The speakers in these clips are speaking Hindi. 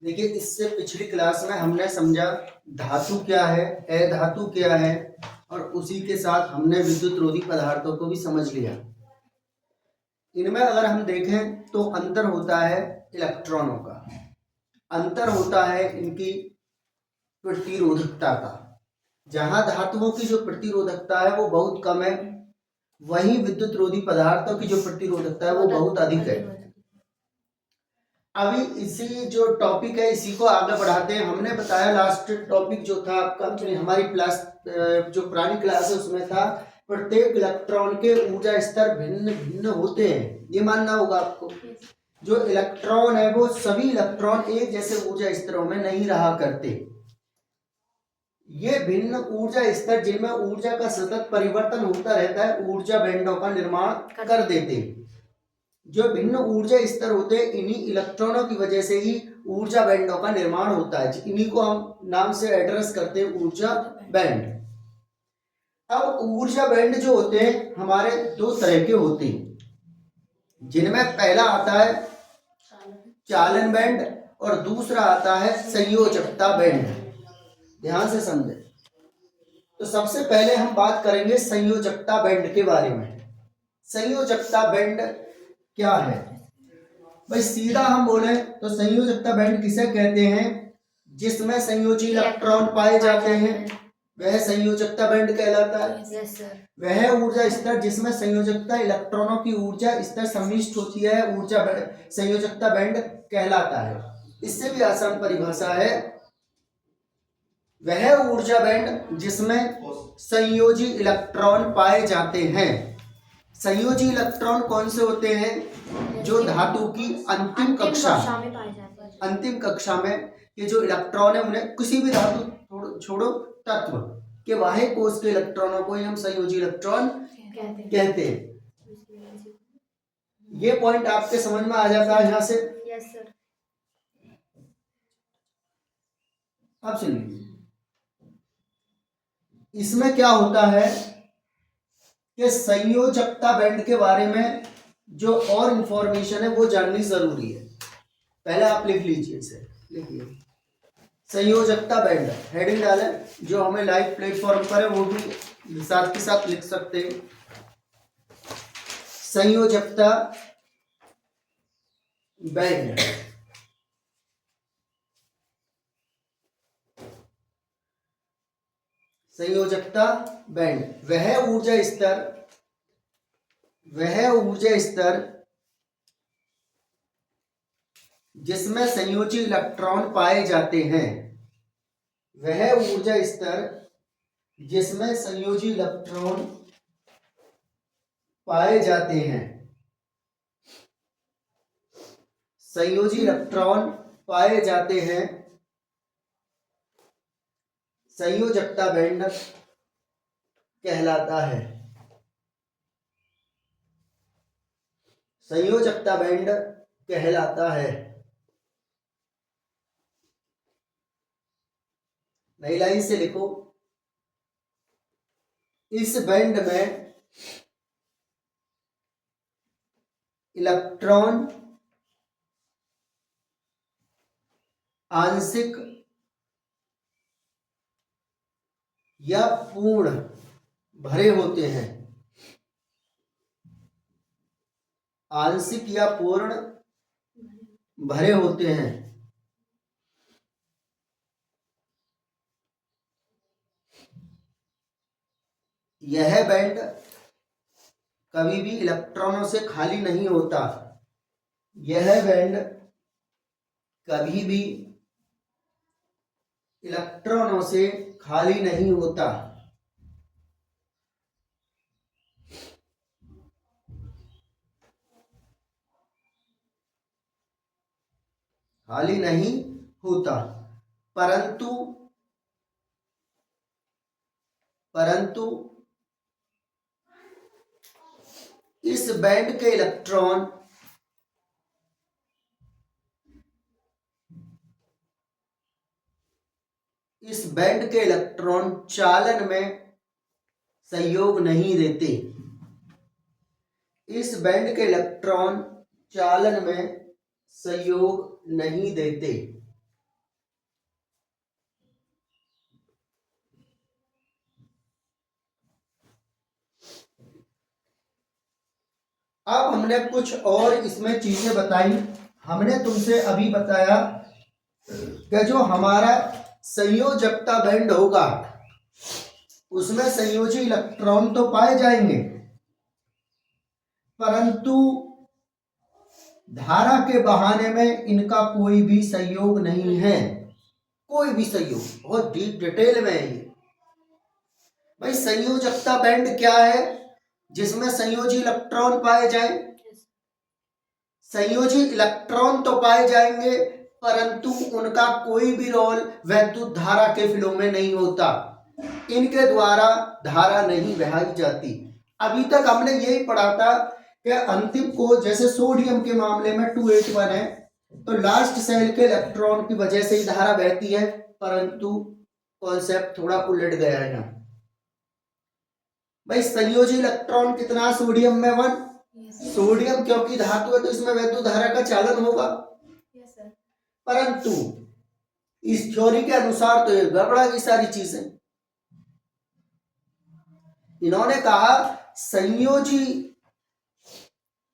देखिए, इससे पिछली क्लास में हमने समझा धातु क्या है, अधातु क्या है, और उसी के साथ हमने विद्युत रोधी पदार्थों को भी समझ लिया। इनमें अगर हम देखें तो अंतर होता है इलेक्ट्रॉनों का, अंतर होता है इनकी प्रतिरोधकता का। जहां धातुओं की जो प्रतिरोधकता है वो बहुत कम है, वहीं विद्युत रोधी पदार्थों की जो प्रतिरोधकता है वो बहुत अधिक है। अभी इसी जो टॉपिक है इसी को आगे बढ़ाते हैं। हमने बताया लास्ट टॉपिक जो था आपका हमारी क्लास जो पुरानी क्लास है उसमें था प्रत्येक इलेक्ट्रॉन के ऊर्जा स्तर भिन्न भिन्न होते हैं, ये मानना होगा आपको। जो इलेक्ट्रॉन है वो सभी इलेक्ट्रॉन एक जैसे ऊर्जा स्तरों में नहीं रहा करते। ये भिन्न ऊर्जा स्तर जिनमें ऊर्जा का सतत परिवर्तन होता रहता है ऊर्जा बैंडों का निर्माण कर देते हैं। जो भिन्न ऊर्जा स्तर होते हैं इन्हीं इलेक्ट्रॉनों की वजह से ही ऊर्जा बैंडों का निर्माण होता है। इन्हीं को हम नाम से एड्रेस करते हैं ऊर्जा बैंड। अब ऊर्जा बैंड जो होते हैं हमारे दो तरह के होते हैं, जिनमें पहला आता है चालन बैंड और दूसरा आता है संयोजकता बैंड। ध्यान से समझे। तो सबसे पहले हम बात करेंगे संयोजकता बैंड के बारे में। संयोजकता बैंड क्या है भाई? सीधा हम बोले तो संयोजकता बैंड किसे कहते हैं? जिसमें संयोजी इलेक्ट्रॉन पाए जाते हैं वह संयोजकता बैंड कहलाता है। वह ऊर्जा स्तर जिसमें संयोजकता इलेक्ट्रॉनों की ऊर्जा स्तर सम्मिश्र होती है ऊर्जा संयोजकता बैंड कहलाता है। इससे भी आसान परिभाषा है, वह ऊर्जा बैंड जिसमें संयोजी इलेक्ट्रॉन पाए जाते हैं। संयोजी इलेक्ट्रॉन कौन से होते हैं? जो धातु की अंतिम कक्षा में पाए जाते हैं। अंतिम कक्षा में ये जो इलेक्ट्रॉन है उन्हें किसी भी धातु छोड़ो तत्व के बाह्य कोश के इलेक्ट्रॉनों को ही हम संयोजी इलेक्ट्रॉन कहते हैं। ये पॉइंट आपके समझ में आ जाता है यहाँ से? Yes sir. अब सुनिए, इसमें क्या होता है कि संयोजकता बैंड के बारे में जो और इंफॉर्मेशन है वो जाननी जरूरी है। पहले आप लिख लीजिए इसे, लिखिए संयोजकता बैंड, हेडिंग डालें। जो हमें लाइव प्लेटफॉर्म पर है वो भी साथ के साथ लिख सकते हैं। संयोजकता बैंड, संयोजकता बैंड वह ऊर्जा स्तर जिसमें संयोजी इलेक्ट्रॉन पाए जाते हैं। वह ऊर्जा स्तर जिसमें संयोजी इलेक्ट्रॉन पाए जाते हैं। संयोजी इलेक्ट्रॉन पाए जाते हैं संयोजकता बैंड कहलाता है। संयोजकता बैंड कहलाता है। नई लाइन से लिखो, इस बैंड में इलेक्ट्रॉन आंशिक या पूर्ण भरे होते हैं। आंशिक या पूर्ण भरे होते हैं। यह बैंड कभी भी इलेक्ट्रॉनों से खाली नहीं होता। यह बैंड कभी भी इलेक्ट्रॉनों से खाली नहीं होता। खाली नहीं होता, परंतु इस बैंड के इलेक्ट्रॉन चालन में सहयोग नहीं देते। इस बैंड के इलेक्ट्रॉन चालन में सहयोग नहीं देते। अब हमने कुछ और इसमें चीजें बताई। हमने तुमसे अभी बताया कि जो हमारा संयोजकता बैंड होगा उसमें संयोजी इलेक्ट्रॉन तो पाए जाएंगे, परंतु धारा के बहाने में इनका कोई भी संयोग नहीं है। कोई भी संयोग, बहुत डीप डिटेल में है ये। भाई संयोजकता बैंड क्या है? जिसमें संयोजी इलेक्ट्रॉन पाए जाए। संयोजी इलेक्ट्रॉन तो पाए जाएंगे, परंतु उनका कोई भी रोल वैद्युत धारा के फ्लो में नहीं होता। इनके द्वारा धारा नहीं बहाई जाती। अभी तक हमने यही पढ़ा था कि अंतिम को, जैसे सोडियम के मामले में 281 है, तो लास्ट सेल के इलेक्ट्रॉन की वजह से ही धारा बहती है, परंतु कॉन्सेप्ट थोड़ा उलट गया है ना भाई। संयोजी इलेक्ट्रॉन कितना? सोडियम में 1। सोडियम क्योंकि धातु है तो इसमें वैद्युत धारा का चालन होगा, परंतु इस थ्योरी के अनुसार तो ये गड़बड़ा की सारी चीजें। इन्होंने कहा संयोजी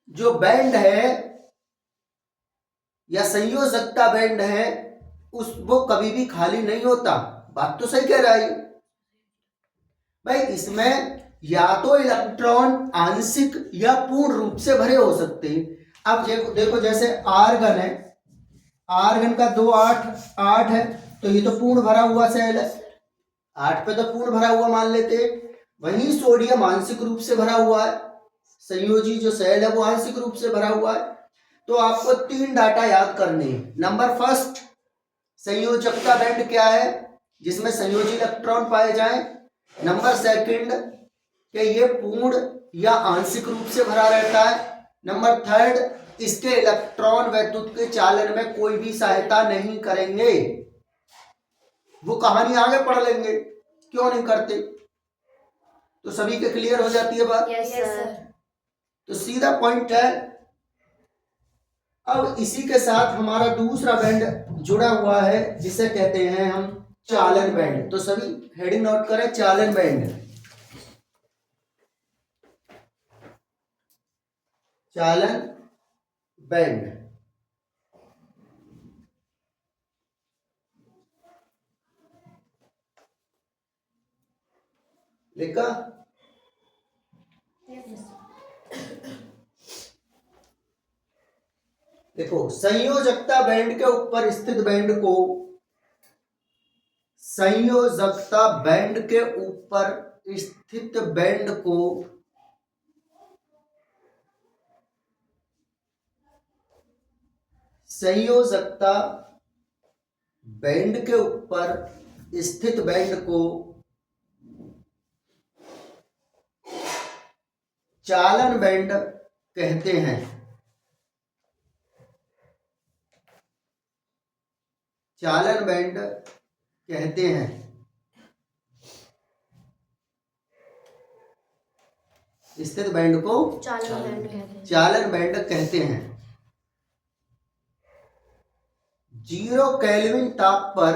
जो बैंड है या संयोजकता बैंड है वो कभी भी खाली नहीं होता। बात तो सही कह रहा है भाई। इसमें या तो इलेक्ट्रॉन आंशिक या पूर्ण रूप से भरे हो सकते हैं। अब देखो जैसे आर्गन है, आर्गन का 2 8 है, तो ये तो पूर्ण भरा हुआ सेल है, 8 पे तो पूर्ण भरा हुआ मान लेते हैं। वहीं सोडियम आंशिक रूप से भरा हुआ है, संयोजी जो सेल है वो आंशिक रूप से भरा हुआ है। तो आपको 3 डाटा याद करने हैं। नंबर फर्स्ट, संयोजकता बैंड क्या है? जिसमें संयोजी इलेक्ट्रॉन पाए जाएं। नंबर सेकंड, कि ये पूर्ण या आंशिक रूप से भरा रहता है। नंबर थर्ड, इसके इलेक्ट्रॉन वैद्युत के चालन में कोई भी सहायता नहीं करेंगे। वो कहानी आगे पढ़ लेंगे क्यों नहीं करते। तो सभी के क्लियर हो जाती है बात? Yes sir. तो सीधा पॉइंट है। अब इसी के साथ हमारा दूसरा बैंड जुड़ा हुआ है जिसे कहते हैं हम चालन बैंड। तो सभी हेडिंग नोट करें, चालन बैंड। चालन बैंड लिखा? देखो, संयोजकता बैंड के ऊपर स्थित बैंड को, संयोजकता बैंड के ऊपर स्थित बैंड को संयोजकता बैंड के ऊपर स्थित बैंड को चालन बैंड कहते हैं। चालन बैंड कहते हैं। स्थित बैंड को चालन बैंड कहते हैं। 0 केल्विन ताप पर,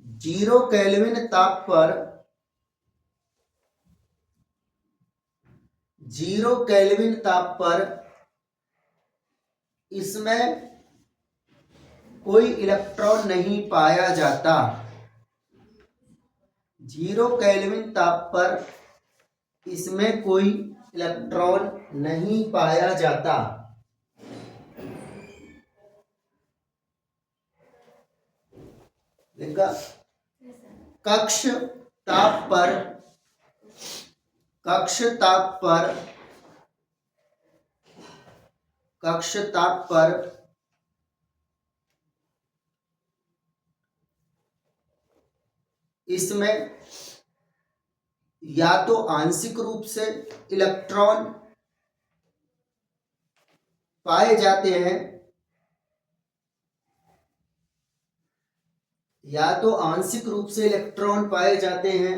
0 केल्विन ताप पर, 0 केल्विन ताप पर इसमें कोई इलेक्ट्रॉन नहीं पाया जाता। 0 केल्विन ताप पर इसमें कोई इलेक्ट्रॉन नहीं पाया जाता। देखा? कक्ष ताप पर, कक्ष ताप पर, कक्ष ताप पर इसमें या तो आंशिक रूप से इलेक्ट्रॉन पाए जाते हैं, या तो आंशिक रूप से इलेक्ट्रॉन पाए जाते हैं,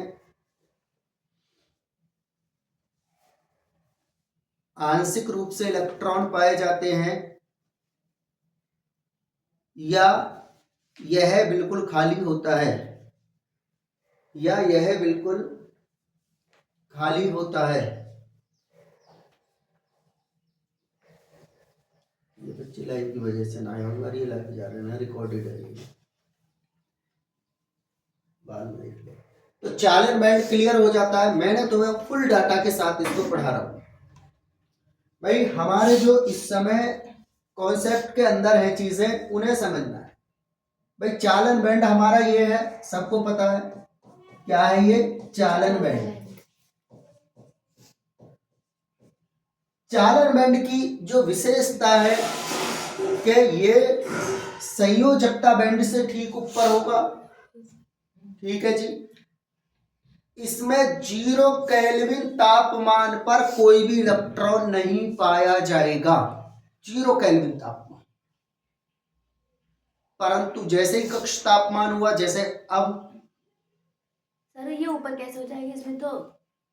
आंशिक रूप से इलेक्ट्रॉन पाए जाते हैं, या यह बिल्कुल खाली होता है, या यह बिल्कुल खाली होता है। अच्छी लाइट की वजह से ना आया होगा, रियल लाइफ जा रहे हैं, रिकॉर्डेड है ये, बाद में देख ले। तो चालन बैंड क्लियर हो जाता है। मैंने तुम्हें फुल डाटा के साथ इसको पढ़ा रहा हूं भाई। हमारे जो इस समय कॉन्सेप्ट के अंदर है चीजें, उन्हें समझना है भाई। चालन बैंड हमारा ये है, सबको पता है क्या है ये चालन बैंड। चालन बैंड की जो विशेषता है कि ये संयोजकता बैंड से ठीक ऊपर होगा, ठीक है जी। इसमें 0 केल्विन तापमान पर कोई भी इलेक्ट्रॉन नहीं पाया जाएगा, 0 केल्विन तापमान। परंतु जैसे ही कक्ष तापमान हुआ, जैसे अब सर ये ऊपर कैसे हो जाएगा, इसमें तो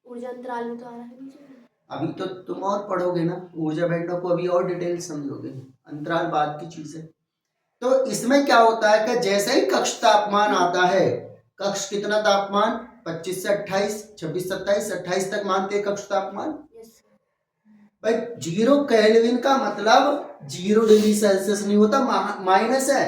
ऊर्जा अंतराल में तो आ रहा है। अभी तो तुम और पढ़ोगे ना ऊर्जा बैंडों को, अभी और डिटेल समझोगे, अंतराल बाद की चीज है। तो इसमें क्या होता है कि जैसे ही कक्ष तापमान आता है, कक्ष कितना तापमान 25 से 28, 26, 27, 28 तक मानते हैं कक्ष तापमान भाई। 0 केल्विन का मतलब 0 डिग्री सेल्सियस नहीं होता, माइनस है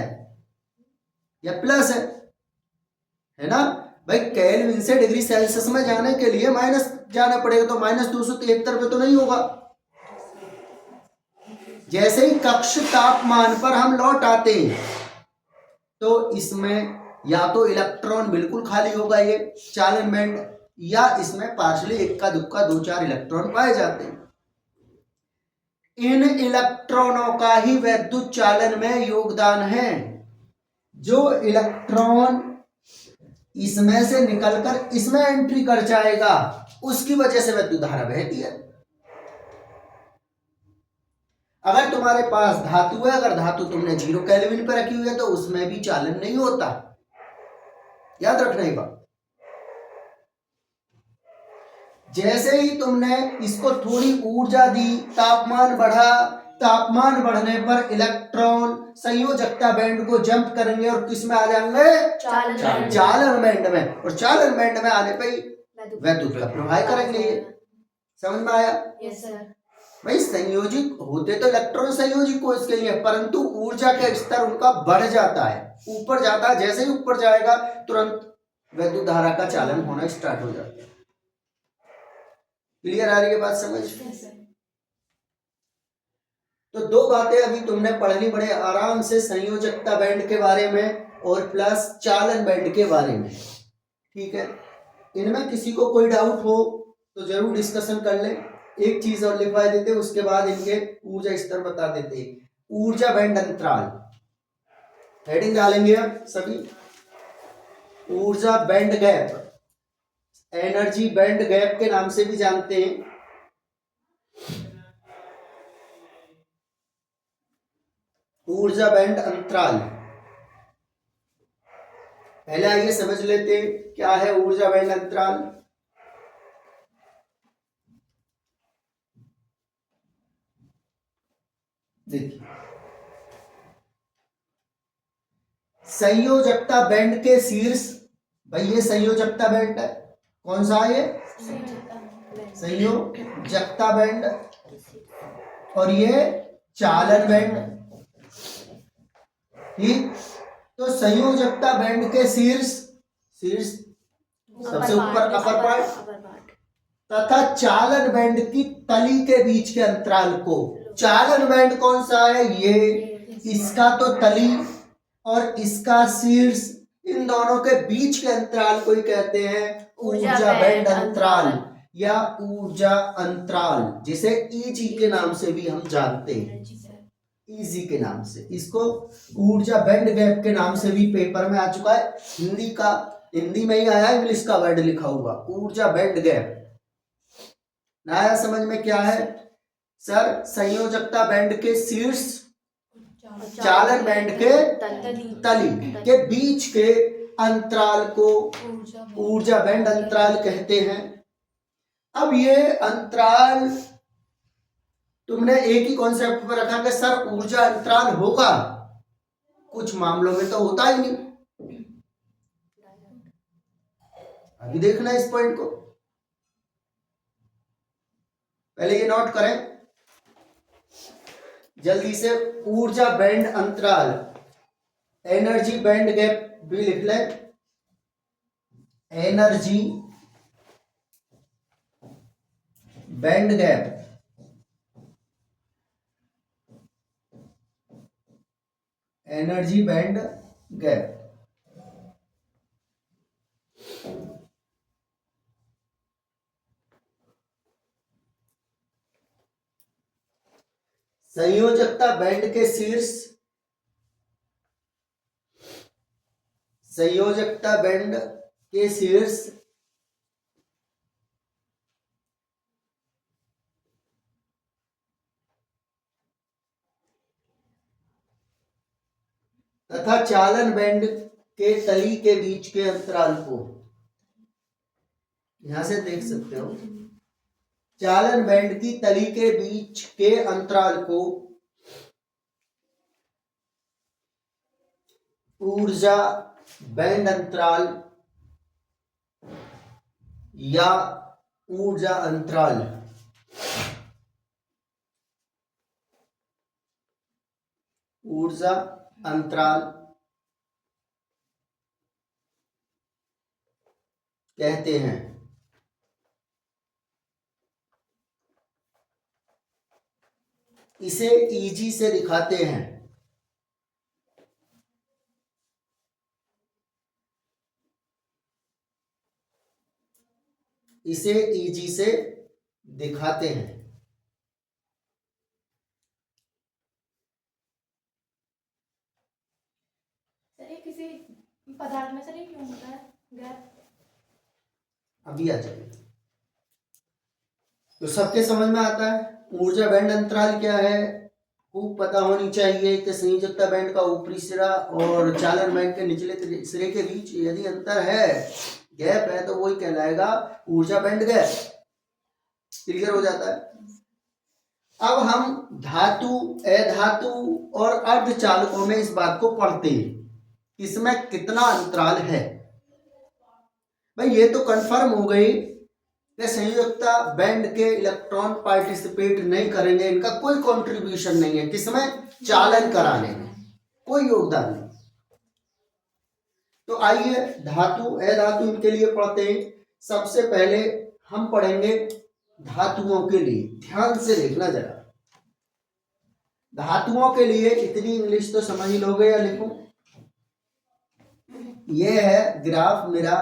या प्लस है ना भाई। केल्विन से डिग्री सेल्सियस में जाने के लिए माइनस जाना पड़ेगा, तो -273 पे तो नहीं होगा। जैसे ही कक्ष तापमान पर हम लौट आते हैं तो इसमें या तो इलेक्ट्रॉन बिल्कुल खाली होगा ये चालन बैंड, या इसमें पार्शली इक्का दुक्का 2-4 इलेक्ट्रॉन पाए जाते हैं। इन इलेक्ट्रॉनों का ही वैद्युत चालन में योगदान है। जो इलेक्ट्रॉन इसमें से निकलकर इसमें एंट्री कर जाएगा, उसकी वजह से विद्युत धारा बहती है। अगर तुम्हारे पास धातु है, अगर धातु तुमने 0 केल्विन पर रखी हुई है तो उसमें भी चालन नहीं होता, याद रखना ये बात। जैसे ही तुमने इसको थोड़ी ऊर्जा दी, तापमान बढ़ा, तापमान बढ़ने पर इलेक्ट्रॉन संयोजकता बैंड को जंप करेंगे और किस में आ जाएंगे चालन बैंड में, और चालन बैंड में आने पर विद्युत का प्रवाह करेंगे। ये समझ में आया? Yes sir. भाई संयोजित होते तो इलेक्ट्रॉन संयोजित को इसके लिए, परंतु ऊर्जा का स्तर उनका बढ़ जाता है, ऊपर जाता है। जैसे ही ऊपर जाएगा तुरंत विद्युत धारा का चालन होना स्टार्ट हो जाता है। क्लियर आ रही है बात समझ? तो 2 बातें अभी तुमने पढ़ ली बड़े आराम से, संयोजकता बैंड के बारे में और प्लस चालन बैंड के बारे में, ठीक है। इनमें किसी को कोई डाउट हो तो जरूर डिस्कशन कर ले। एक चीज और लिखवा देते, उसके बाद इनके ऊर्जा स्तर बता देते। ऊर्जा बैंड अंतराल हेडिंग डालेंगे अब सभी। ऊर्जा band gap, energy band gap के नाम से भी जानते हैं। ऊर्जा बैंड अंतराल, पहले आइए समझ लेते हैं क्या है ऊर्जा बैंड अंतराल। देखिए, संयोजकता बैंड के शीर्ष, भाई ये संयोजकता बैंड है, कौन सा है ये संयोजकता बैंड, और ये चालन बैंड, ठीक। तो संयोजकता बैंड के शीर्ष सबसे ऊपर अपर पार्ट, तथा चालन बैंड की तली के बीच के अंतराल को, चालन बैंड कौन सा है ये, इसका तो तली और इसका शीर्ष, इन दोनों के बीच के अंतराल को ही कहते हैं ऊर्जा बैंड अंतराल या ऊर्जा अंतराल, जिसे ईजी के नाम से भी हम जानते हैं, ईजी के नाम से। इसको ऊर्जा बैंड गैप के नाम से भी पेपर में आ चुका है, हिंदी में ही आया, इंग्लिश का वर्ड लिखा हुआ ऊर्जा बैंड गैप। ना आया समझ में क्या है सर? संयोजकता बैंड के शीर्ष, चालन बैंड के तली के बीच के अंतराल को ऊर्जा बैंड अंतराल कहते हैं। अब ये अंतराल तुमने एक ही कॉन्सेप्ट पर रखा कि सर ऊर्जा अंतराल होगा, कुछ मामलों में तो होता ही नहीं। अभी देखना इस पॉइंट को, पहले ये नोट करें। जल्दी से ऊर्जा बैंड अंतराल, एनर्जी बैंड गैप भी लिख लें। Energy band gap, energy band gap. संयोजकता बैंड के शीर्ष, संयोजकता बैंड के शीर्ष तथा चालन बैंड के तली के बीच के अंतराल को, यहां से देख सकते हो, चालन बैंड की तली के बीच के अंतराल को ऊर्जा बैंड अंतराल या ऊर्जा अंतराल, ऊर्जा अंतराल कहते हैं। इसे ईजी से दिखाते हैं। इसे ईजी से दिखाते हैं। सर ये किसी पदार्थ में सर ये क्यों होता है गैप? अभी आ जाएगा तो सबके समझ में आता है। ऊर्जा बैंड अंतराल क्या है खूब पता होनी चाहिए कि संयोजकता बैंड का ऊपरी सिरा और चालन बैंड के निचले सिरे के बीच यदि अंतर है, गैप है, तो वही कहलाएगा ऊर्जा बैंड गैप। क्लियर हो जाता है। अब हम धातु, अधातु और अर्धचालकों में इस बात को पढ़ते हैं, इसमें कितना अंतराल है। भाई ये तो कंफर्म हो गई कि संयोजकता बैंड के इलेक्ट्रॉन पार्टिसिपेट नहीं करेंगे, इनका कोई कंट्रीब्यूशन नहीं है किसमें, चालन कराने में कोई योगदान नहीं। तो आइए धातु अधातु इनके लिए पढ़ते हैं। सबसे पहले हम पढ़ेंगे धातुओं के लिए, ध्यान से देखना जरा। धातुओं के लिए इतनी इंग्लिश तो समझ ही लोगे, या लिखूं? ये है ग्राफ मेरा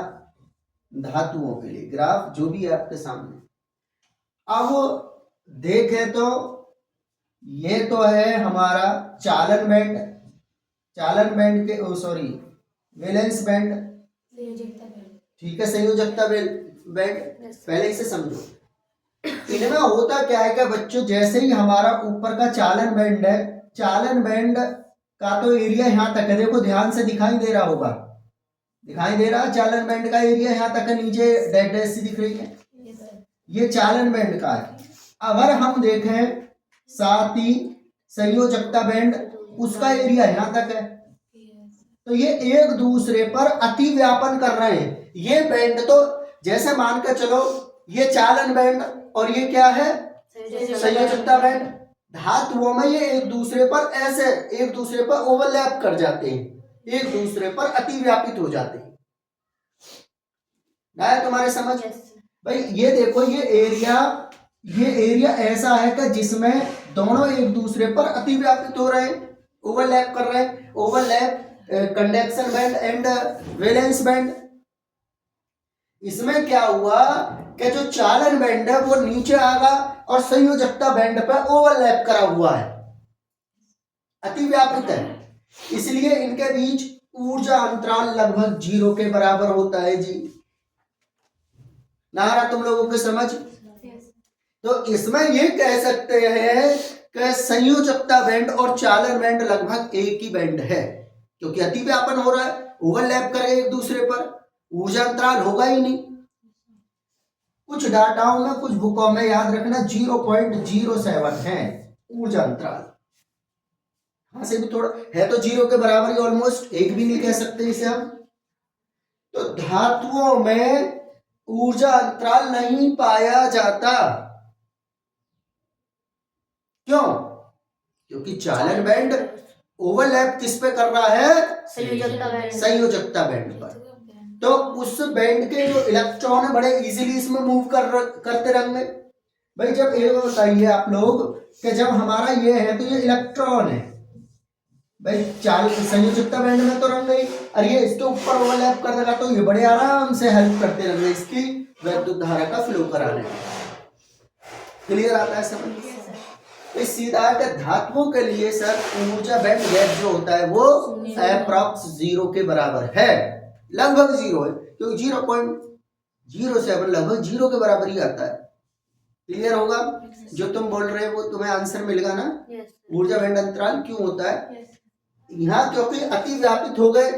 धातुओं के लिए, ग्राफ जो भी है आपके सामने। अब देखें तो ये तो है हमारा चालन बैंड, चालन बैंड के सॉरी वैलेंस बैंड, ठीक है, संयोजकता बैंड। पहले इसे समझो। इनमें होता क्या है कि बच्चों, जैसे ही हमारा ऊपर का चालन बैंड है, चालन बैंड का तो एरिया यहाँ तक है, देखो ध्यान से दिखाई दे रहा होगा, दिखाई दे रहा चालन बैंड का एरिया यहाँ तक है, नीचे डैश डैश सी दिख रही है, ये चालन बैंड का है। अगर हम देखें साथ ही संयोजकता बैंड, उसका एरिया यहाँ तक है, तो ये एक दूसरे पर अति व्यापन कर रहे हैं। ये बैंड तो जैसे मान के चलो, ये चालन बैंड और ये क्या है, संयोजकता बैंड। धातुओं में ये एक दूसरे पर ऐसे एक दूसरे पर ओवरलैप कर जाते हैं, एक दूसरे पर अति व्यापित हो जाते हैं। आया तुम्हारे समझ? भाई ये देखो, ये एरिया ऐसा है कि जिसमें दोनों एक दूसरे पर अति व्यापित हो रहे हैं, ओवरलैप कर रहे हैं। Overlap conduction band and valence band. इसमें क्या हुआ कि जो चालन बैंड है वो नीचे आगा और संयोजकता बैंड पर ओवरलैप करा हुआ है, अति व्यापित है, इसलिए इनके बीच ऊर्जा अंतराल लगभग 0 के बराबर होता है। जी ना आ रहा तुम लोगों की समझ? तो इसमें ये कह सकते हैं कि संयोजकता बैंड और चालन बैंड लगभग एक ही बैंड है, क्योंकि अति व्यापन हो रहा है, ओवरलैप करेगा एक दूसरे पर, ऊर्जा अंतराल होगा ही नहीं। कुछ डाटाओं में, कुछ बुकों में याद रखना 0.07 है ऊर्जा अंतराल। हाँ से भी थोड़ा है तो 0 के बराबर ही, ऑलमोस्ट एक भी नहीं कह सकते इसे हम। तो धातुओं में ऊर्जा अंतराल नहीं पाया जाता। क्यों? क्योंकि चालन बैंड ओवरलैप किस पे कर रहा है? संयोजकता बैंड। संयोजकता बैंड पर। तो उस बैंड के जो इलेक्ट्रॉन है बड़े इजीली इसमें मूव करते रहेंगे। भाई जब ये बताइए आप लोग कि जब हमारा ये है तो ये इलेक्ट्रॉन है, भाई चाल संयोजकता बैंड में तो रंग गई, और ये इसके ऊपर ओवरलैप कर देगा तो ये बड़े आराम से हेल्प करते रहेंगे इसकी वैद्युत धारा का फ्लो कराने में। क्लियर आता है समझ? इस सीधा के धातुओं के लिए सर ऊर्जा बैंड गैप जो होता है वो अप्रॉक्स 0 के बराबर है, लगभग 0 है, क्योंकि 0.07 लगभग 0 के बराबर ही आता है। क्लियर होगा? जो तुम बोल रहे हो वो तुम्हें आंसर मिलेगा ना। ऊर्जा बैंड अंतराल क्यों होता है? यहाँ क्योंकि अति व्यापित हो गए,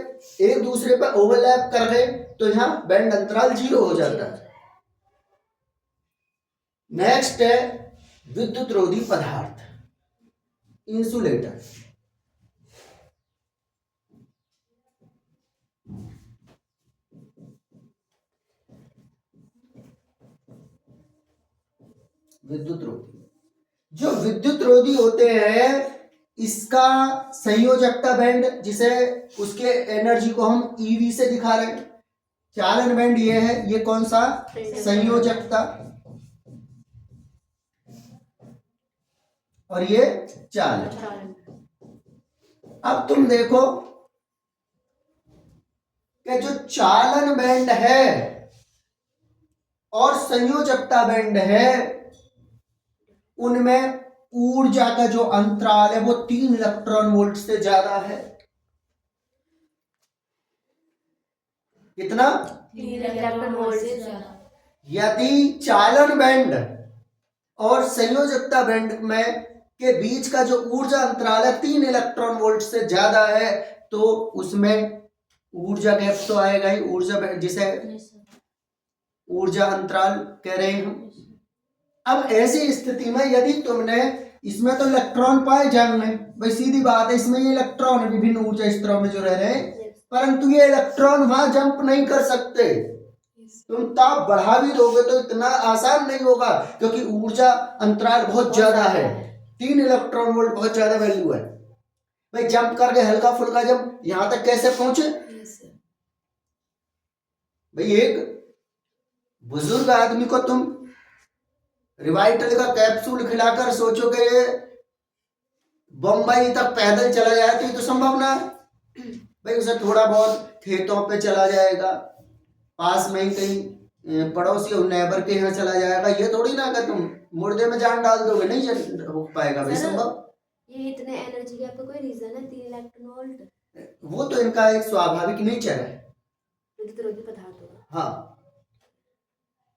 एक दूसरे पर ओवरलैप कर गए, तो यहाँ बैंड अंतराल 0 हो जाता है। नेक्स्ट है विद्युत रोधी पदार्थ, इंसुलेटर। विद्युत रोधी, जो विद्युत रोधी होते हैं इसका संयोजकता बैंड, जिसे उसके एनर्जी को हम ईवी से दिखा रहे हैं, चालन बैंड ये है, ये कौन सा? संयोजकता, और ये चालन। अब तुम देखो कि जो चालन बैंड है और संयोजकता बैंड है उनमें ऊर्जा का जो अंतराल है वो 3 इलेक्ट्रॉन वोल्ट से ज्यादा है। कितना? 3 इलेक्ट्रॉन वोल्ट से ज्यादा। यदि चालन बैंड और संयोजकता बैंड में के बीच का जो ऊर्जा अंतराल है 3 इलेक्ट्रॉन वोल्ट से ज्यादा है तो उसमें ऊर्जा गैप तो आएगा ही, ऊर्जा बैंड जिसे ऊर्जा अंतराल कह रहे हैं हम। अब ऐसी स्थिति में यदि तुमने इसमें तो इलेक्ट्रॉन पाए जाएंगे, भाई सीधी बात है, इसमें ये इलेक्ट्रॉन है विभिन्न ऊर्जा स्तरों में जो रह रहे हैं, परंतु ये इलेक्ट्रॉन वहां जंप नहीं कर सकते। तुम ताप बढ़ा भी दोगे तो इतना आसान नहीं होगा, क्योंकि ऊर्जा अंतराल बहुत ज्यादा है, 3 इलेक्ट्रॉन वोल्ट बहुत ज्यादा वैल्यू है। भाई जंप करके हल्का फुल्का जब यहां तक कैसे पहुंचे? भाई एक बुजुर्ग आदमी को तुम रिवाइटल का कैप्सूल खिलाकर सोचोगे ये बम्बई तक पैदल चला जाए तो ये तो संभव ना है। भाई उसे थोड़ा बहुत खेतों पे चला जाएगा, पास में ही कहीं पड़ोसी नेबर के यहाँ चला जाएगा, ये थोड़ी ना कि तुम मुर्दे में जान डाल दोगे, नहीं हो पाएगा भाई संभव। ये इतने एनर्जी गैप का कोई रीजन है? 3 इलेक्ट्रॉन वोल्ट, वो तो इनका एक स्वाभाविक नेचर है, विद्युत रोधी पदार्थ होगा। हाँ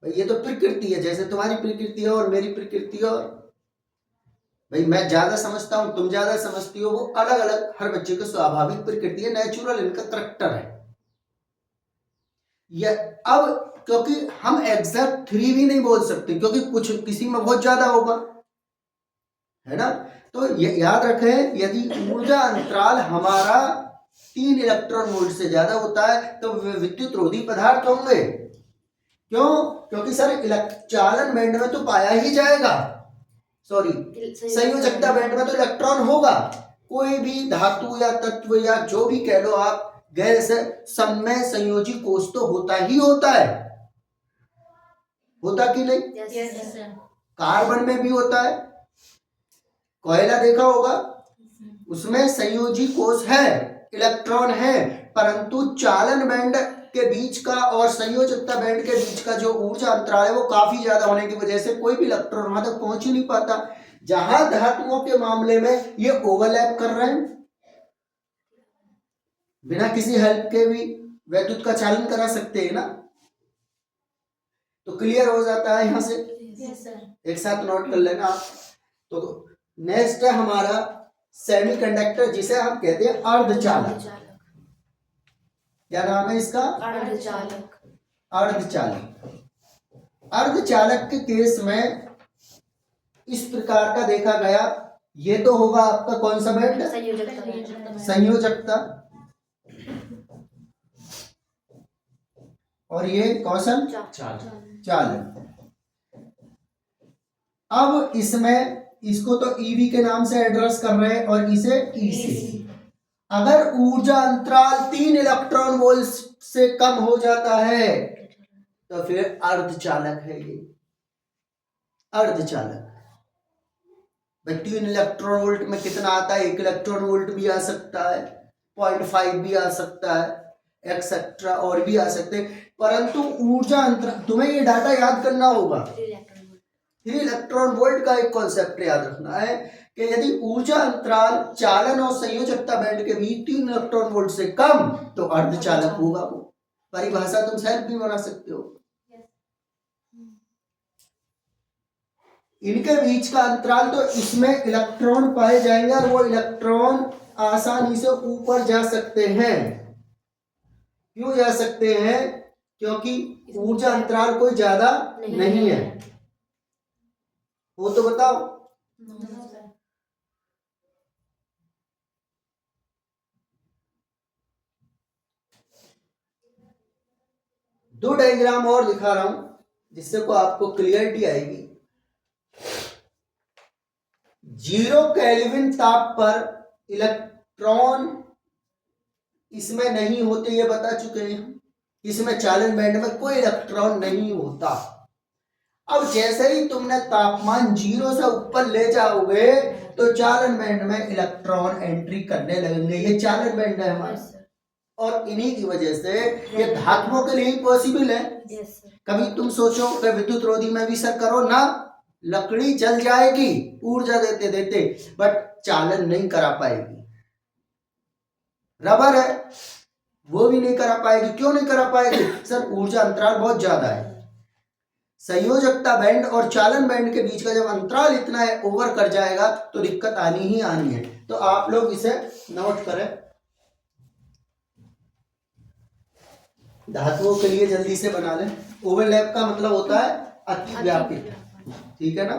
भाई ये तो प्रकृति है, जैसे तुम्हारी प्रकृति है और मेरी प्रकृति है, और भाई मैं ज्यादा समझता हूँ तुम ज्यादा समझती हो, वो अलग अलग हर बच्चे की स्वाभाविक प्रकृति है, नेचुरल इनका करैक्टर है। ये अब क्योंकि हम एग्जैक्ट 3 भी नहीं बोल सकते, क्योंकि कुछ किसी में बहुत ज्यादा होगा, है ना। तो ये याद रखें, यदि ऊर्जा अंतराल हमारा 3 इलेक्ट्रॉन वोल्ट से ज्यादा होता है तो विद्युत रोधी पदार्थ होंगे। क्यों? क्योंकि सर चालन बैंड में तो पाया ही जाएगा, सॉरी संयोजकता बैंड में तो इलेक्ट्रॉन होगा। कोई भी धातु या तत्व या जो भी कह लो आप, गैस है, सब में संयोजी कोष तो होता ही होता है, होता कि नहीं? yes, कार्बन में भी होता है, कोयला देखा होगा, उसमें संयोजी कोष है, इलेक्ट्रॉन है, परंतु चालन बैंड के बीच का और संयोजकता बैंड के बीच का जो ऊर्जा अंतराल है वो काफी ज्यादा होने की वजह से कोई भी इलेक्ट्रॉन वहां तक पहुंच ही नहीं पाता। जहां धातुओं के मामले में ये ओवरलैप कर रहे हैं, बिना किसी हेल्प के भी वैद्युत का चालन करा सकते हैं ना, तो क्लियर हो जाता है यहां से। एक साथ नोट कर लेना आप। तो नेक्स्ट है हमारा सेमीकंडक्टर, जिसे हम कहते हैं अर्धचालक। क्या नाम है इसका? अर्धचालक। अर्धचालक। अर्धचालक के केस में इस प्रकार का देखा गया, ये तो होगा आपका कौन सा बैंड? संयोजकता। और ये कौशल चालन। अब इसमें इसको तो ईवी के नाम से एड्रेस कर रहे हैं और इसे ई से। अगर ऊर्जा अंतराल 3 इलेक्ट्रॉन वोल्ट से कम हो जाता है तो फिर अर्धचालक है ये, अर्धचालक। 3 इलेक्ट्रॉन वोल्ट में कितना आता है? 1 इलेक्ट्रॉन वोल्ट भी आ सकता है, 0.5 भी आ सकता है, एक्सेट्रा और भी आ सकते हैं। परंतु ऊर्जा अंतराल, तुम्हें ये डाटा याद करना होगा। 3 इलेक्ट्रॉन वोल्ट का एक कॉन्सेप्ट याद रखना है कि यदि ऊर्जा अंतराल चालन और संयोजकता बैंड के बीच 3 इलेक्ट्रॉन वोल्ट से कम तो अर्धचालक होगा वो। परिभाषा तुम सेल्फ भी बना सकते हो। इनके बीच का अंतराल, तो इसमें इलेक्ट्रॉन पाए जाएंगे और वो इलेक्ट्रॉन आसानी से ऊपर जा सकते हैं। क्यों जा सकते हैं? क्योंकि ऊर्जा अंतराल कोई ज्यादा नहीं है। वो तो बताओ। दो डायग्राम और दिखा रहा हूं जिससे को आपको क्लियरिटी आएगी। 0 केल्विन ताप पर इलेक्ट्रॉन इसमें नहीं होते, ये बता चुके हैं। इसमें चालन बैंड में कोई इलेक्ट्रॉन नहीं होता। अब जैसे ही तुमने तापमान 0 से ऊपर ले जाओगे तो चालन बैंड में इलेक्ट्रॉन एंट्री करने लगेंगे। ये चालन बैंड है हमारा, और इन्हीं की वजह से ये धातुओं के लिए ही पॉसिबल है। कभी तुम सोचो कि विद्युत रोधी में भी सर करो ना, लकड़ी जल जाएगी ऊर्जा देते देते, बट चालन नहीं करा पाएगी। रबर है वो भी नहीं करा पाएगी। क्यों नहीं करा पाएगी? सर ऊर्जा अंतराल बहुत ज्यादा है। संयोजकता बैंड और चालन बैंड के बीच का जब अंतराल इतना है, ओवर कर जाएगा तो दिक्कत आनी ही आनी है। तो आप लोग इसे नोट करें। धातुओं के लिए जल्दी से बना लें। ओवरलैप का मतलब होता है अतिव्यापी, ठीक है ना।